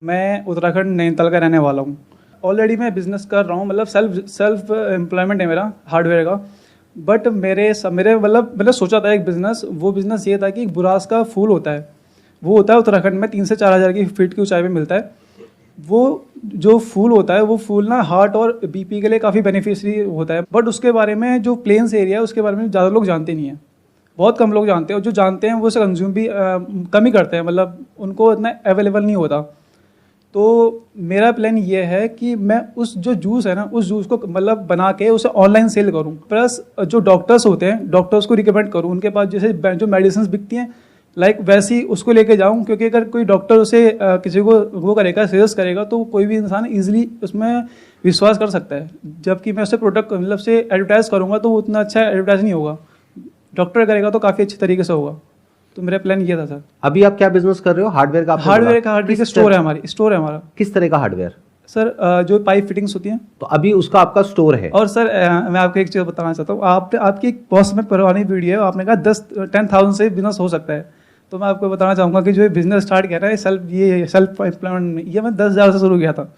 मैं उत्तराखंड नैनीताल का रहने वाला हूँ। ऑलरेडी मैं बिज़नेस कर रहा हूँ, मतलब सेल्फ एम्प्लॉयमेंट है मेरा हार्डवेयर का। बट मेरे मतलब मैंने सोचा था एक बिज़नेस, वो बिज़नेस ये था कि एक बुरास का फूल होता है, वो होता है उत्तराखंड में 3 से 4 हज़ार की फीट की ऊंचाई पे मिलता है। वो जो फूल होता है वो फूल ना हार्ट और बीपी के लिए काफ़ी बेनिफिशियरी होता है। बट उसके बारे में जो प्लेन्स एरिया है उसके बारे में ज़्यादा लोग जानते नहीं हैं, बहुत कम लोग जानते हैं, और जो जानते हैं वो उसे कंज्यूम भी कम ही करते हैं, मतलब उनको इतना अवेलेबल नहीं होता। तो मेरा प्लान ये है कि मैं उस जो जूस है ना, उस जूस को मतलब बना के उसे ऑनलाइन सेल करूं, प्लस जो डॉक्टर्स होते हैं डॉक्टर्स को रिकमेंड करूं, उनके पास जैसे जो मेडिसिन बिकती हैं लाइक वैसी उसको लेके जाऊं, क्योंकि अगर कोई डॉक्टर उसे किसी को वो करेगा, सजेस्ट करेगा, तो कोई भी इंसान इजीली उसमें विश्वास कर सकता है। जबकि मैं उसे प्रोडक्ट मतलब से एडवर्टाइज करूँगा तो वो उतना अच्छा एडवर्टाइज नहीं होगा, डॉक्टर करेगा तो काफ़ी अच्छे तरीके से होगा। तो मेरा प्लान ये था सर। अभी आप क्या बिजनेस कर रहे हो? हार्डवेयर का? हार्डवेयर का स्टोर है हमारा। किस तरह का हार्डवेयर सर? जो पाइप फिटिंग्स होती हैं। तो अभी उसका आपका स्टोर है। और सर मैं आपको एक चीज़ बताना चाहता हूँ, आपकी बहुत में पुरानी वीडियो है, आपने कहा 10,000 से बिजनेस हो सकता है। तो मैं आपको बताना चाहूँगा कि जो बिजनेस स्टार्ट किया है सेल्फ एम्प्लॉयमेंट, ये मैं 10,000 से शुरू किया था,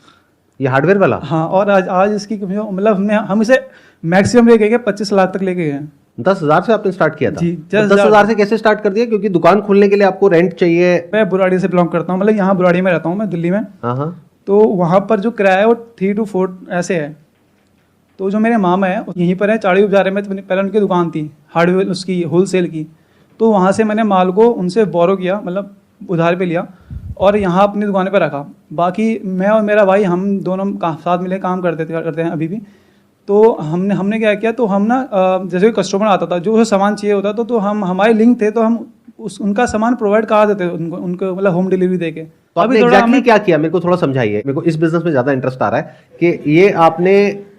ये हार्डवेयर वाला। हाँ, और आज इसकी मतलब हम इसे मैक्सिमम लेके गए 25 लाख तक लेके गए। 10,000 से आपने स्टार्ट किया था? जी, 10,000 से कैसे स्टार्ट कर दिया? क्योंकि दुकान खोलने के लिए आपको रेंट चाहिए। मैं बुराड़ी से बिलोंग करता हूँ, मतलब यहाँ बुराड़ी में रहता हूँ मैं, दिल्ली में। हाँ। तो वहाँ पर जो किराया है वो 3 to 4 ऐसे है। तो जो मेरे मामा है यहीं पर है, चाड़ी बाजार में, पहले उनकी दुकान थी हार्डवेयर उसकी होलसेल की। तो वहाँ से मैंने माल को उनसे बोरो किया, मतलब उधार पे लिया, और यहाँ अपनी दुकान पे रखा। बाकी मैं और मेरा भाई हम दोनों साथ मिले काम करते हैं अभी भी। तो हमने क्या किया, तो हम ना जैसे कोई कस्टमर आता था जो उसे सामान चाहिए होता था, तो हम हमारे लिंक थे, तो हम उनका सामान प्रोवाइड करा देते उनको मतलब होम डिलीवरी देके। तो अभी एग्जैक्टली क्या किया, मेरे को थोड़ा समझाइए, मेरे को इस बिजनेस में ज्यादा इंटरेस्ट आ रहा है कि ये आपने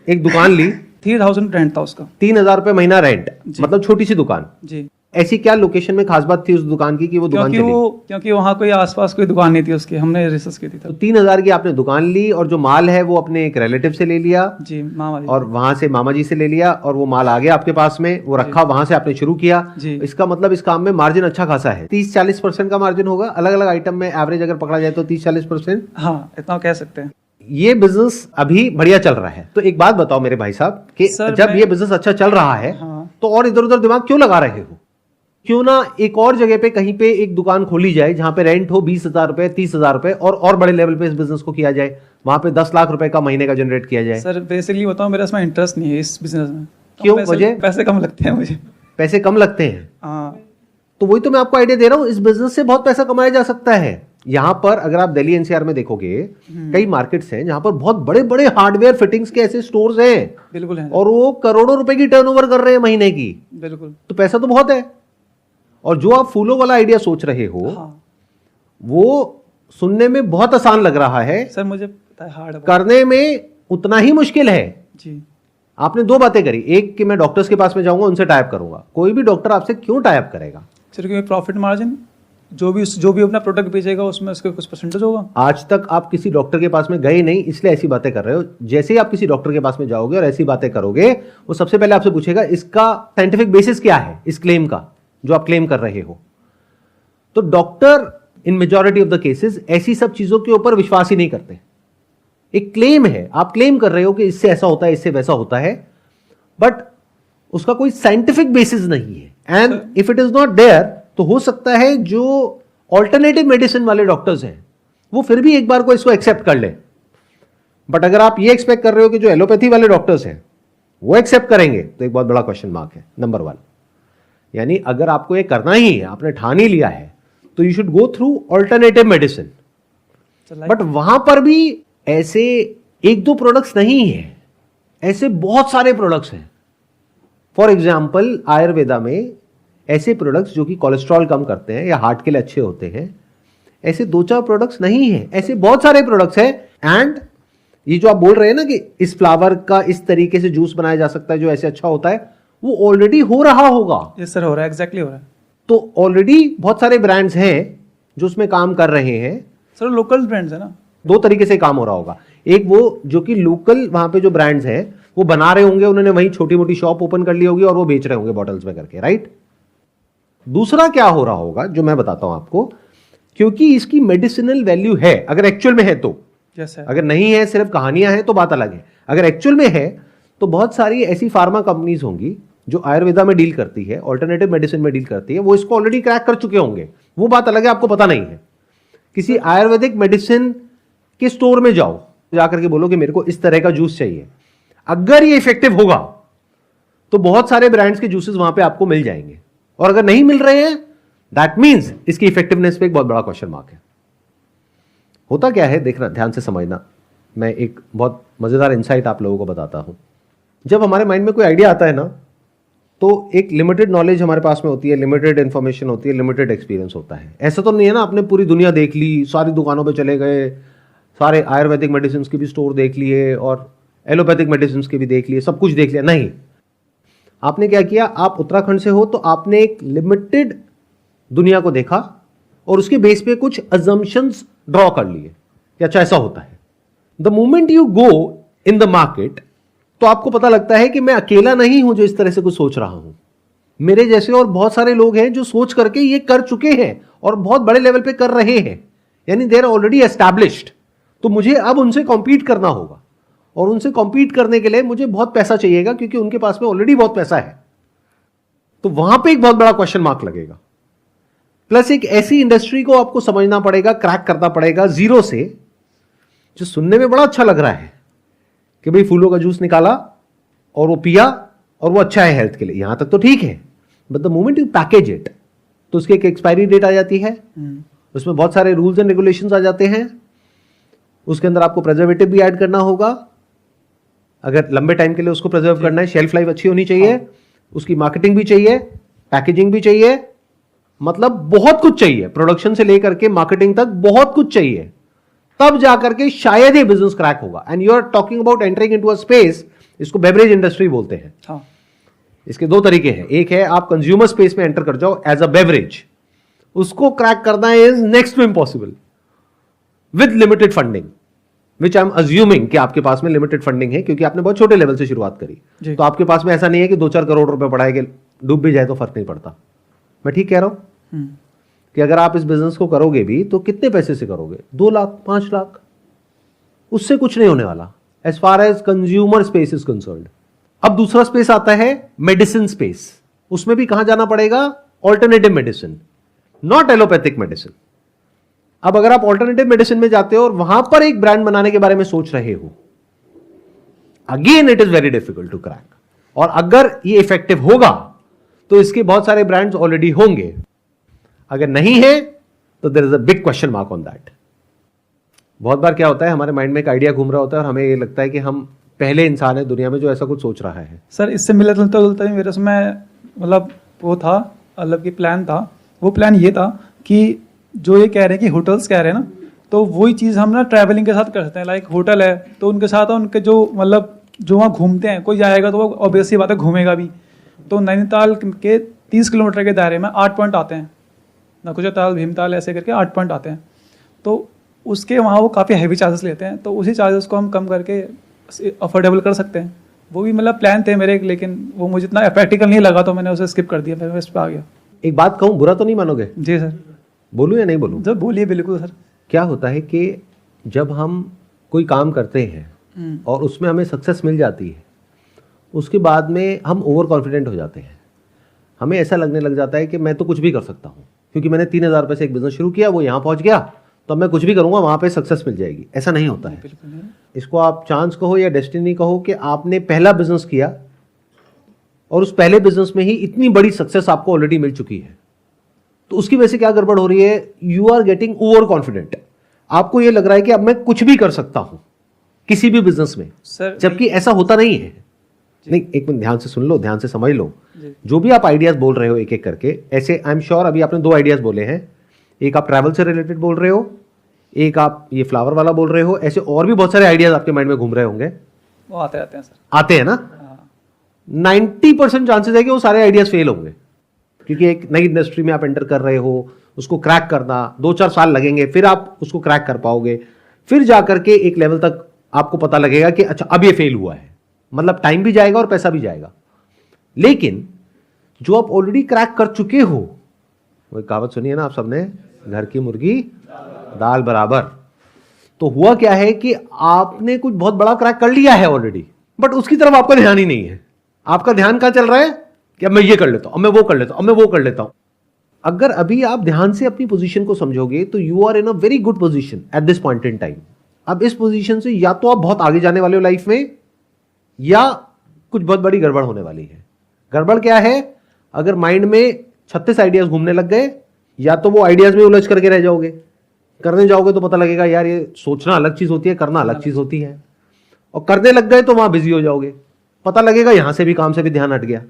एक दुकान ली 3,000 रेंट था उसका, 3,000 रुपए महीना रेंट, मतलब छोटी सी दुकान जी। ऐसी क्या लोकेशन में खास बात थी उस दुकान की कि वो दुकान चली? क्योंकि वहाँ कोई आसपास कोई दुकान नहीं थी उसकी, हमने रिसर्च की थी। तो 3,000 की आपने दुकान ली, और जो माल है वो अपने एक रिलेटिव से ले लिया जी, मामा जी, और वहां से मामा जी से ले लिया, और वो माल आ गया आपके पास में, वो रखा, वहां से आपने शुरू किया। इसका मतलब इस काम में मार्जिन अच्छा खासा है, 30-40% का मार्जिन होगा अलग अलग आइटम में, एवरेज अगर पकड़ा जाए तो 30-40%। हाँ, इतना कह सकते हैं। ये बिजनेस अभी बढ़िया चल रहा है। तो एक बात बताओ मेरे भाई साहब कि जब ये बिजनेस अच्छा चल रहा है, तो और इधर उधर दिमाग क्यों लगा रहे हो? क्यों ना एक और जगह पे कहीं पे एक दुकान खोली जाए जहां पे रेंट हो 20,000 रुपए, 30,000 रुपए, और बड़े लेवल पे इस बिजनेस को किया जाए, वहां पे 10 लाख रुपए का महीने का जनरेट किया जाए। सर बेसिकली बताऊं, मेरा इसमें इंटरेस्ट नहीं है इस बिजनेस में। क्यों? वजह? पैसे कम लगते हैं मुझे। पैसे कम लगते हैं? हाँ। तो वही तो मैं आपको आइडिया दे रहा हूं, इस बिजनेस से बहुत पैसा कमाया जा सकता है। यहां पर अगर आप दिल्ली एनसीआर में देखोगे, कई मार्केट्स हैं जहां पर बहुत बड़े बड़े हार्डवेयर फिटिंग्स के ऐसे स्टोर्स हैं, बिल्कुल है, और वो करोड़ों रुपए की टर्नओवर कर रहे हैं महीने की। बिल्कुल। तो पैसा तो बहुत है। और जो आप फूलों वाला आइडिया सोच रहे हो, वो सुनने में बहुत आसान लग रहा है सर, मुझे पता है हार्ड करने में उतना ही मुश्किल है जी। आपने 2 बातें करी, एक कि मैं डॉक्टर्स के पास में जाऊंगा, उनसे टाइप करूंगा। कोई भी डॉक्टर आपसे क्यों टाइप करेगा? सर क्योंकि प्रॉफिट मार्जिन जो भी अपना प्रोडक्ट बेचेगा उसमें उसके कुछ परसेंटेज होगा। आज तक आप किसी डॉक्टर के पास में गए नहीं, इसलिए ऐसी बातें कर रहे हो। जैसे ही आप किसी डॉक्टर के पास में जाओगे और ऐसी बातें करोगे, वो सबसे पहले आपसे पूछेगा इसका साइंटिफिक बेसिस क्या है, इस क्लेम का जो आप क्लेम कर रहे हो। तो doctor in majority of the cases ऐसी सब चीजों के ऊपर विश्वास ही नहीं करते। एक क्लेम है, आप क्लेम कर रहे हो कि इससे ऐसा होता है, इससे वैसा होता है, बट उसका कोई साइंटिफिक बेसिस नहीं है। And if it is not there, तो हो सकता है जो ऑल्टरनेटिव मेडिसिन वाले डॉक्टर्स हैं वो फिर भी एक बार को इसको एक्सेप्ट कर ले, बट अगर आप ये एक्सपेक्ट कर रहे हो कि जो एलोपैथी वाले डॉक्टर्स हैं वो एक्सेप्ट करेंगे, तो एक बहुत बड़ा क्वेश्चन मार्क है। नंबर 1, यानी अगर आपको ये करना ही है, आपने ठान ही लिया है, तो you should go through alternative medicine. But वहां पर भी ऐसे 1-2 प्रोडक्ट्स नहीं है, ऐसे बहुत सारे प्रोडक्ट्स हैं। फॉर एग्जाम्पल आयुर्वेदा में ऐसे प्रोडक्ट्स जो कि कोलेस्ट्रॉल कम करते हैं या हार्ट के लिए अच्छे होते हैं, ऐसे 2-4 प्रोडक्ट्स नहीं है, ऐसे बहुत सारे प्रोडक्ट्स हैं। एंड ये जो आप बोल रहे हैं ना कि इस फ्लावर का इस तरीके से जूस बनाया जा सकता है जो ऐसे अच्छा होता है, वो ऑलरेडी हो रहा होगा। यस सर, हो रहा है, एग्जैक्टली हो रहा है। तो ऑलरेडी बहुत सारे ब्रांड्स हैं जो उसमें काम कर रहे हैं। सर लोकल ब्रांड्स है ना, 2 तरीके से काम हो रहा होगा। एक वो जो कि लोकल वहां पे जो ब्रांड्स हैं वो बना रहे होंगे, उन्होंने वहीं छोटी मोटी शॉप ओपन कर ली होगी और वो बेच रहे होंगे बॉटल्स में करके, राइट। दूसरा क्या हो रहा होगा जो मैं बताता हूं आपको, क्योंकि इसकी मेडिसिनल वैल्यू है, अगर एक्चुअल में है तो। Yes sir. अगर नहीं है, सिर्फ कहानियां हैं, तो बात अलग है। अगर एक्चुअल में है तो बहुत सारी ऐसी फार्मा कंपनीज होंगी जो आयुर्वेदा में डील करती है, ऑल्टरनेटिव मेडिसिन में डील करती है, वो इसको ऑलरेडी क्रैक कर चुके होंगे, वो बात अलग है, आपको पता नहीं है। किसी आयुर्वेदिक मेडिसिन के स्टोर में जाओ, जाकर के बोलो कि मेरे को इस तरह का जूस चाहिए, अगर ये इफेक्टिव होगा तो बहुत सारे ब्रांड्स के जूसेस वहां पे आपको मिल जाएंगे, और अगर नहीं मिल रहे हैं दैट मींस इसकी इफेक्टिवनेस पे एक बहुत बड़ा क्वेश्चन मार्क है। होता क्या है, देखना, ध्यान से समझना, मैं एक बहुत मजेदार इंसाइट आप लोगों को बताता हूं। जब हमारे माइंड में कोई आइडिया आता है ना, तो एक लिमिटेड नॉलेज हमारे पास में होती है, लिमिटेड इंफॉर्मेशन होती है, लिमिटेड एक्सपीरियंस होता है। ऐसा तो नहीं है ना आपने पूरी दुनिया देख ली, सारी दुकानों पे चले गए, सारे आयुर्वेदिक मेडिसिन के भी स्टोर देख लिए और एलोपैथिक मेडिसिन के भी देख लिए, सब कुछ देख लिया। नहीं, आपने क्या किया, आप उत्तराखंड से हो तो आपने एक लिमिटेड दुनिया को देखा और उसके बेस पे कुछ अजम्पशंस ड्रॉ कर लिए कि अच्छा ऐसा होता है। The moment you go in the market तो आपको पता लगता है कि मैं अकेला नहीं हूं जो इस तरह से कुछ सोच रहा हूं, मेरे जैसे और बहुत सारे लोग हैं जो सोच करके ये कर चुके हैं और बहुत बड़े लेवल पे कर रहे हैं, यानी दे आर ऑलरेडी एस्टैब्लिश्ड। तो मुझे अब उनसे कॉम्पीट करना होगा, और उनसे कॉम्पीट करने के लिए मुझे बहुत पैसा चाहिएगा क्योंकि उनके पास में ऑलरेडी बहुत पैसा है। तो वहां पे एक बहुत बड़ा क्वेश्चन मार्क लगेगा। प्लस एक ऐसी इंडस्ट्री को आपको समझना पड़ेगा, क्रैक करना पड़ेगा जीरो से, जो सुनने में बड़ा अच्छा लग रहा है कि भाई फूलों का जूस निकाला और वो पिया और वो अच्छा है हेल्थ के लिए, यहां तक तो ठीक है, but the moment you package it तो उसकी एक एक्सपायरी डेट आ जाती है, उसमें बहुत सारे रूल्स एंड रेगुलेशंस आ जाते हैं, उसके अंदर आपको प्रिजर्वेटिव भी ऐड करना होगा, अगर लंबे टाइम के लिए उसको प्रिजर्व करना है, शेल्फ लाइफ अच्छी होनी चाहिए, उसकी मार्केटिंग भी चाहिए, पैकेजिंग भी चाहिए, मतलब बहुत कुछ चाहिए, प्रोडक्शन से लेकर के मार्केटिंग तक बहुत कुछ चाहिए, तब जाकर के शायद ये बिजनेस क्रैक होगा। And you are talking about entering into a space, इसको बेवरेज इंडस्ट्री बोलते हैं। हाँ। इसके दो तरीके हैं, एक है आप कंज्यूमर स्पेस में एंटर कर जाओ एज अ बेवरेज, उसको क्रैक करना is next to impossible with limited funding, which I am assuming कि आपके पास में लिमिटेड फंडिंग है क्योंकि आपने बहुत छोटे लेवल से शुरुआत करी। तो आपके पास में ऐसा नहीं है कि 2-4 करोड़ रुपए पड़ा है कि डूब भी जाए तो फर्क नहीं पड़ता। मैं ठीक कह रहा हूं कि अगर आप इस बिजनेस को करोगे भी तो कितने पैसे से करोगे, 2 लाख 5 लाख, उससे कुछ नहीं होने वाला as far as consumer space is concerned. अब दूसरा स्पेस आता है मेडिसिन स्पेस, उसमें भी कहां जाना पड़ेगा, alternative medicine, not allopathic medicine. अब अगर आप ऑल्टरनेटिव मेडिसिन में जाते हो और वहां पर एक ब्रांड बनाने के बारे में सोच रहे हो, again it is very difficult to crack. और अगर ये इफेक्टिव होगा तो इसके बहुत सारे ब्रांड्स ऑलरेडी होंगे, अगर नहीं है तो there is a big question mark on that. बहुत बार क्या होता है, हमारे माइंड में एक आइडिया घूम रहा होता है और हमें ये लगता है कि हम पहले इंसान है दुनिया में जो ऐसा कुछ सोच रहा है। सर इससे मिलता जुलता ही मेरे उसमें मतलब वो था, मतलब कि प्लान था, वो प्लान ये था कि जो ये कह रहे हैं कि होटल्स कह रहे हैं ना, तो वही चीज़ हम ना ट्रैवलिंग के साथ कर सकते हैं। लाइक होटल है तो उनके साथ उनके जो मतलब जो वहाँ घूमते हैं, कोई जाएगा तो वो ऑब्वियसली बात है घूमेगा भी। तो नैनीताल के 30 किलोमीटर के दायरे में 8 पॉइंट आते हैं, नकुचताल भीमताल ऐसे करके 8 पॉइंट आते हैं। तो उसके वहाँ वो काफ़ी हैवी चार्जेस लेते हैं, तो उसी चार्जेस को हम कम करके अफोर्डेबल कर सकते हैं। वो भी मतलब प्लान थे मेरे, लेकिन वो मुझे इतना प्रैक्टिकल नहीं लगा तो मैंने उसे स्किप कर दिया, फिर मैं इस पर आ गया। एक बात कहूं, बुरा तो नहीं मानोगे? जी सर। बोलूं या नहीं बोलूं? जब बोलिए बिल्कुल सर। क्या होता है कि जब हम कोई काम करते हैं और उसमें हमें सक्सेस मिल जाती है, उसके बाद में हम ओवर कॉन्फिडेंट हो जाते हैं। हमें ऐसा लगने लग जाता है कि मैं तो कुछ भी कर सकता हूँ, क्योंकि मैंने 3000 रुपये से एक बिजनेस शुरू किया, वो यहाँ पहुँच गया, तो मैं कुछ भी करूँगा वहाँ पे सक्सेस मिल जाएगी। ऐसा नहीं होता है। इसको आप चांस कहो या डेस्टिनी कहो कि आपने पहला बिजनेस किया और उस पहले बिजनेस में ही इतनी बड़ी सक्सेस आपको ऑलरेडी मिल चुकी है, तो उसकी वजह से क्या गड़बड़ हो रही है, you are getting over confident. आपको यह लग रहा है कि अब मैं कुछ भी कर सकता हूं किसी भी बिजनेस में, जबकि ऐसा होता नहीं है। नहीं, एक मिनट ध्यान से सुन लो, ध्यान से समझ लो। जो भी आप आइडियाज बोल रहे हो एक एक करके, ऐसे आई एम श्योर अभी आपने 2 आइडियाज बोले हैं, एक आप ट्रैवल से रिलेटेड बोल रहे हो, एक आप ये फ्लावर वाला बोल रहे हो, ऐसे और भी बहुत सारे आइडियाज आपके माइंड में घूम रहे होंगे। वो आते हैं सर। आते हैं ना? 90% चांसेस है कि वो सारे आइडियाज फेल होंगे, क्योंकि एक नई इंडस्ट्री में आप एंटर कर रहे हो, उसको क्रैक करना 2-4 साल लगेंगे, फिर आप उसको क्रैक कर पाओगे, फिर जाकर के एक लेवल तक आपको पता लगेगा कि अच्छा अब ये फेल हुआ है, मतलब टाइम भी जाएगा और पैसा भी जाएगा। लेकिन जो आप ऑलरेडी क्रैक कर चुके हो, वो कहावत सुनी है ना आप सबने, घर की मुर्गी दाल बराबर। तो हुआ क्या है कि आपने कुछ बहुत बड़ा क्रैक कर लिया है ऑलरेडी, बट उसकी तरफ आपका ध्यान ही नहीं है। आपका ध्यान कहां चल रहा है कि अब मैं ये कर लेता हूं, अब मैं वो कर लेता हूं, अब मैं वो कर लेता हूं। अगर अभी आप ध्यान से अपनी पोजीशन को समझोगे तो you are in a very good position at this point in time. अब इस पोजीशन से या तो आप बहुत आगे जाने वाले हो लाइफ में, या कुछ बहुत बड़ी गड़बड़ होने वाली है। गड़बड़ क्या है? अगर माइंड में 36 आइडियाज घूमने लग गए, या तो वो आइडियाज में उलझ करके रह जाओगे, करने जाओगे तो पता लगेगा यार ये सोचना अलग चीज होती है, करना अलग चीज होती है, और करने लग गए तो वहां बिजी हो जाओगे, पता लगेगा यहां से भी काम से भी ध्यान हट गया।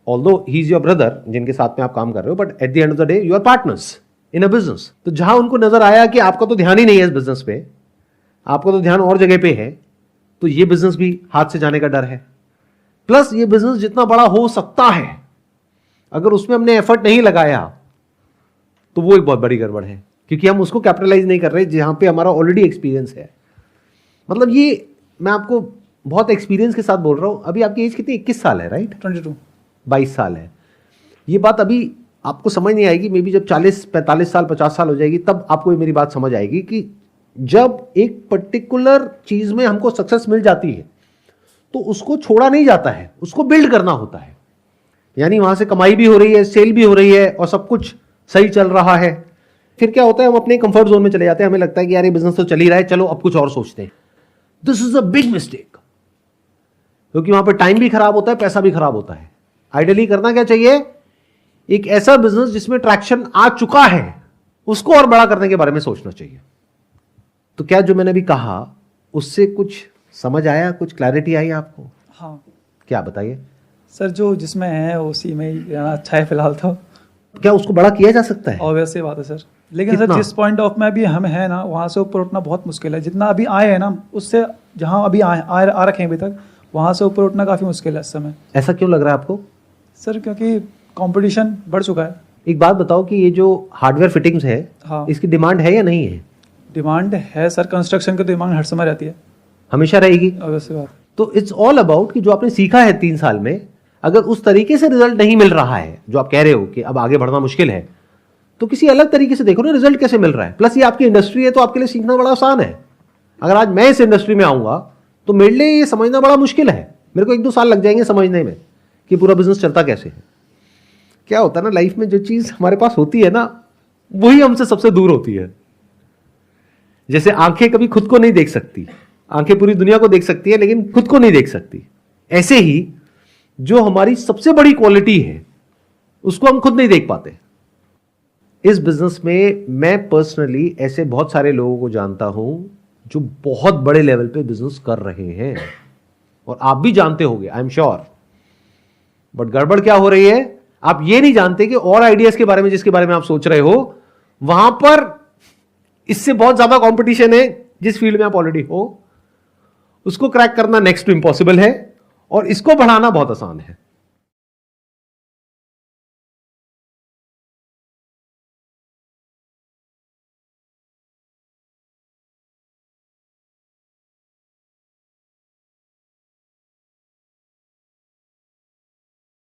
Although he is your brother जिनके साथ में आप काम कर रहे हो, but at the end of the day you are partners in a business. तो जहां उनको नजर आया कि आपका तो ध्यान ही नहीं है इस बिजनेस पे, आपका तो ध्यान और जगह पे है, तो ये बिजनेस भी हाथ से जाने का डर है। प्लस ये बिजनेस जितना बड़ा हो सकता है, अगर उसमें हमने एफर्ट नहीं लगाया तो वो एक बहुत बड़ी गड़बड़ है, क्योंकि हम उसको कैपिटलाइज नहीं कर रहे जहां पे हमारा ऑलरेडी एक्सपीरियंस है। मतलब ये मैं आपको बहुत एक्सपीरियंस के साथ बोल रहा हूं। अभी आपकी एज कितनी? 21 साल है, राइट? 22 साल है। ये बात अभी आपको समझ नहीं आएगी, मे बी जब 40, 45 साल, 50 साल हो जाएगी तब आपको ये मेरी बात समझ आएगी कि जब एक पर्टिकुलर चीज में हमको सक्सेस मिल जाती है तो उसको छोड़ा नहीं जाता है, उसको बिल्ड करना होता है। यानी वहां से कमाई भी हो रही है, सेल भी हो रही है, और सब कुछ सही चल रहा है, फिर क्या होता है, हम अपने कंफर्ट जोन में चले जाते हैं। हमें लगता है कि यार ये बिजनेस तो चल ही रहा है, चलो अब कुछ और सोचते हैं। This is a big mistake, क्योंकि वहां पर टाइम भी खराब होता है, पैसा भी खराब होता है। आइडियली करना क्या चाहिए? एक ऐसा बिजनेस जिसमें ट्रैक्शन आ चुका है उसको और बड़ा करने के बारे में सोचना चाहिए। तो क्या जो मैंने अभी कहा उससे कुछ समझ आया, कुछ क्लैरिटी आई आपको? हाँ क्या बताइए सर, जो जिसमें है उसी में ही रहना अच्छा है फिलहाल तो। क्या उसको बड़ा किया जा सकता है? ऑब्वियस बात है सर, लेकिन कितना? सर जिस पॉइंट ऑफ में अभी हम है ना, वहाँ से ऊपर उठना बहुत मुश्किल है। जितना अभी आए हैं ना, उससे जहाँ अभी आ रखे हैं अभी तक, वहाँ से ऊपर उठना काफ़ी मुश्किल है इस समय। ऐसा क्यों लग रहा है आपको? सर क्योंकि कंपटीशन बढ़ चुका है। एक बात बताओ कि ये जो हार्डवेयर फिटिंग्स है, हाँ, इसकी डिमांड है या नहीं है? डिमांड है सर, कंस्ट्रक्शन की डिमांड हर समय रहती है, हमेशा रहेगी। ऑब्वियस बात। तो इट्स ऑल अबाउट कि जो आपने सीखा है 3 साल में, अगर उस तरीके से रिजल्ट नहीं मिल रहा है जो आप कह रहे हो कि अब आगे बढ़ना मुश्किल है, तो किसी अलग तरीके से देखो ना रिजल्ट कैसे मिल रहा है। प्लस ये आपकी इंडस्ट्री है तो आपके लिए सीखना बड़ा आसान है। अगर आज मैं इस इंडस्ट्री में आऊंगा तो मेरे लिए ये समझना बड़ा मुश्किल है। मेरे को 1-2 साल लग जाएंगे समझने में कि पूरा बिजनेस चलता कैसे है। क्या होता है ना, लाइफ में जो चीज हमारे पास होती है ना, वही हमसे सबसे दूर होती है। जैसे आंखें कभी खुद को नहीं देख सकती, आंखें पूरी दुनिया को देख सकती है लेकिन खुद को नहीं देख सकती। ऐसे ही जो हमारी सबसे बड़ी क्वालिटी है उसको हम खुद नहीं देख पाते। इस बिजनेस में मैं पर्सनली ऐसे बहुत सारे लोगों को जानता हूं जो बहुत बड़े लेवल पे बिजनेस कर रहे हैं, और आप भी जानते होंगे, आई एम श्योर। बट गड़बड़ क्या हो रही है, आप ये नहीं जानते कि और आइडियाज के बारे में जिसके बारे में आप सोच रहे हो, वहां पर इससे बहुत ज्यादा कंपटीशन है। जिस फील्ड में आप ऑलरेडी हो उसको क्रैक करना नेक्स्ट टू इम्पॉसिबल है, और इसको बढ़ाना बहुत आसान है।